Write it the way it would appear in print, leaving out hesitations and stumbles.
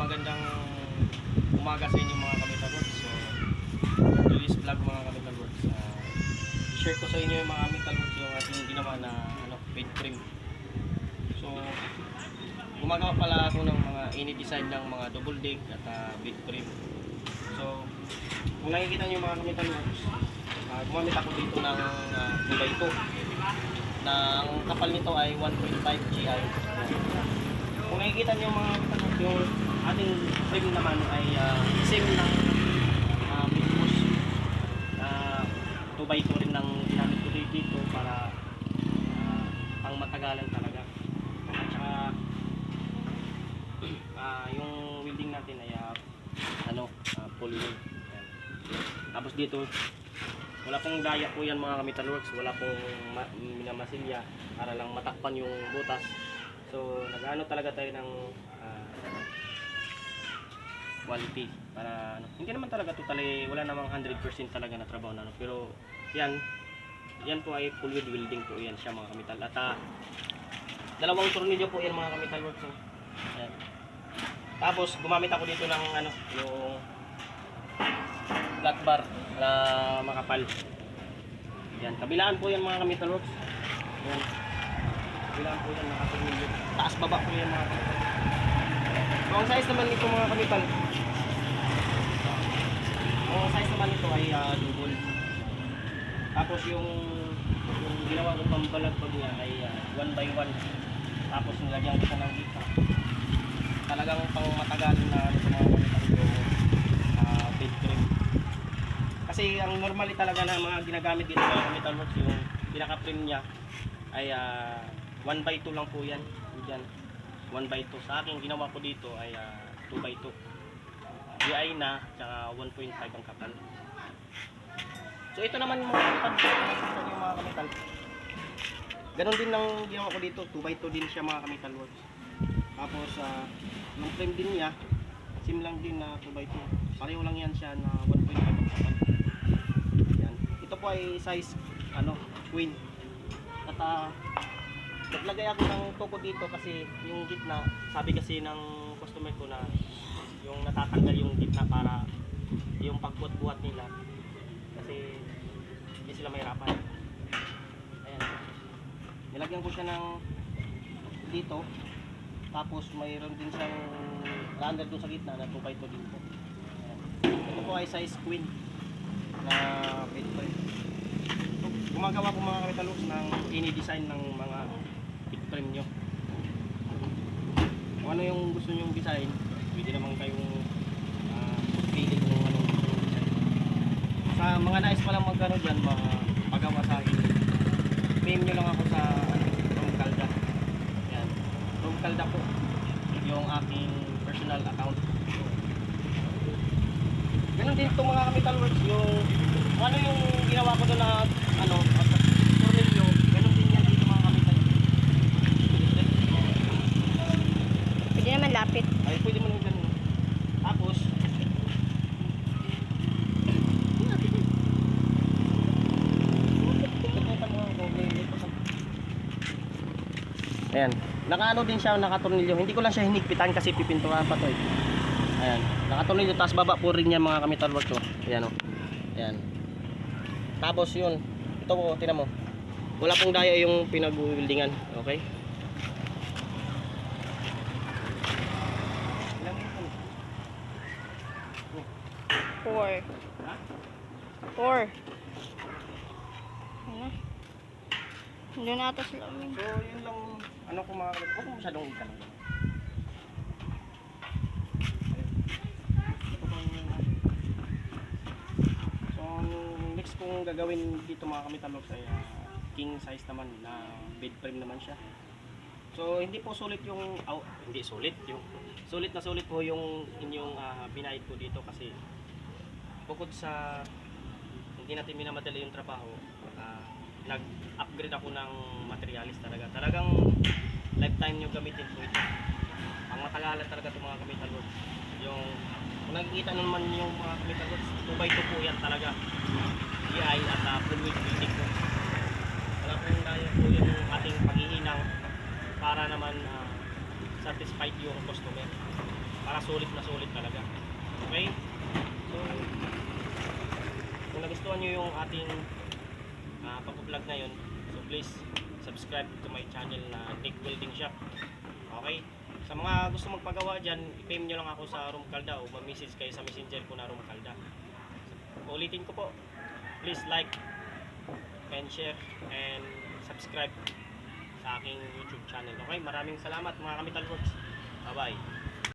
magandang umaga sa inyo mga Kamital Works. So, today's vlog mga Kamital Works. I-share ko sa inyo yung mga Kamital Works yung ating ginawa na bed frame. So, gumagawa pala ako ng mga ini-design ng mga double deck at bed frame. So, kung nakikita nyo yung mga Kamital Works, gumamit ako dito ng 2x2 na ang kapal nito ay 1.5 GI. Kung nakikita nyo mga Kamital Works, yung ating frame naman ay same ng Midpost 2x2 rin ng ginamit ko dito para pang matagalan talaga. At saka yung welding natin ay full weld. Tapos dito wala pong daya po yan mga Kamital Works, wala pong minamasilya para lang matakpan yung butas. So nag-ano talaga tayo ng quality para hindi naman talaga totally, wala namang 100% talaga na trabaho na pero yan po ay full weld welding po yan siya mga Kamital. At dalawang tornilyo po yan mga Kamital Works. Ayan. Tapos gumamit ako dito ng yung flat bar na makapal. Yan, kabilaan po yan mga Kamital Works. Yan. Kabilaan po yan mga tornilyo. Taas baba po yan mga Kamital. So ang size naman nito mga Kamital, ang size naman nito ay double. Tapos yung ginawa ko pambalagbag niya ay 1x1. Tapos nilagyan ko ng gita. Talagang pang matagal na sa mga Kamital yung bed frame. Kasi ang normally talaga na mga ginagamit dito sa Kamital Works, yung pinaka frame niya ay 1x2 lang po yan. Diyan 1x2. Sa akin ginawa ko dito ay 2x2. GI na, tsaka 1.5 ang kapal. So ito naman mga Kamital. Ganon din ang ginawa ko dito, 2x2 din siya mga Kamital Works. Tapos yung frame din niya, sim lang din na 2x2. Pareho lang yan siya na 1.5 ang kapal. Yan. Ito po ay size queen. At naglagay ako ng toko dito kasi yung gitna, sabi kasi ng customer ko na yung natatanggal yung gitna para yung pagbuhat-buhat nila kasi hindi sila mahirapan. Ayan. Nilagyan ko siya ng dito. Tapos mayroon din siyang runner doon sa gitna na 2x2 dito. Ayan. Ito po ay size queen na bed frame. So, gumagawa ko mga Kamital Works ng ini-design ng mga bed frame nyo. Kung ano yung gusto nyong design, pwede naman kayong pili kung anong gusto nyong design. Sa mga nais palang magkano dyan, mga pagawa sa akin, PM nyo lang ako sa Rom Calda. Yan. Rom Calda po yung aking personal account. Ganun din itong mga Kamital Works, yung ano yung ginawa ko doon na tornilyo, ganun din yan dito mga Kamital. Pwede naman lapit. Ay, pwede mo lang ganun. Tapos ayan, nakaano din siya, nakatornilyo. Hindi ko lang siya hinigpitan kasi pipinturan pa to eh. Ayan, nakatornilyo, taas baba po rin yan mga Kamital Works. Ayan o. Ayan. Tapos yun, ito po, tinan mo. Wala pong daya yung pinag-wieldingan. Okay? Four. Ha? 4. Ano? Hindi na ata sila amin. So yun lang, ko mga Kamital. Huwag mo masyadong itanong. So next kong gagawin dito mga Kamital Works ay king size naman na bed frame naman siya. So hindi po sulit yung hindi sulit yung sulit na sulit po yung inyong binayad ko dito kasi bukod sa hindi natin minamadali yung trabaho, nag-upgrade ako ng materialis talaga. Talagang lifetime nyo gamitin po ito. Ang matagalan talaga itong mga Kamital Works. Yung kung nakikita naman yung mga Kamital Works, 2x2 po yan talaga. DI at full wheel building po. Wala pong daya po yung ating paghihinang para naman satisfied yung customer. para sulit na sulit talaga. Okay? So, kung nagustuhan nyo yung ating pag-vlog ngayon, so please subscribe to my channel na Nick Welding Shop. Okay? Sa mga gusto magpagawa dyan, i-PM nyo lang ako sa Room Calda o ma-message kayo sa messenger ko na Room Calda. So, ulitin ko po, please like and share and subscribe sa aking YouTube channel. Okay? Maraming salamat mga Kamital Works. Bye-bye.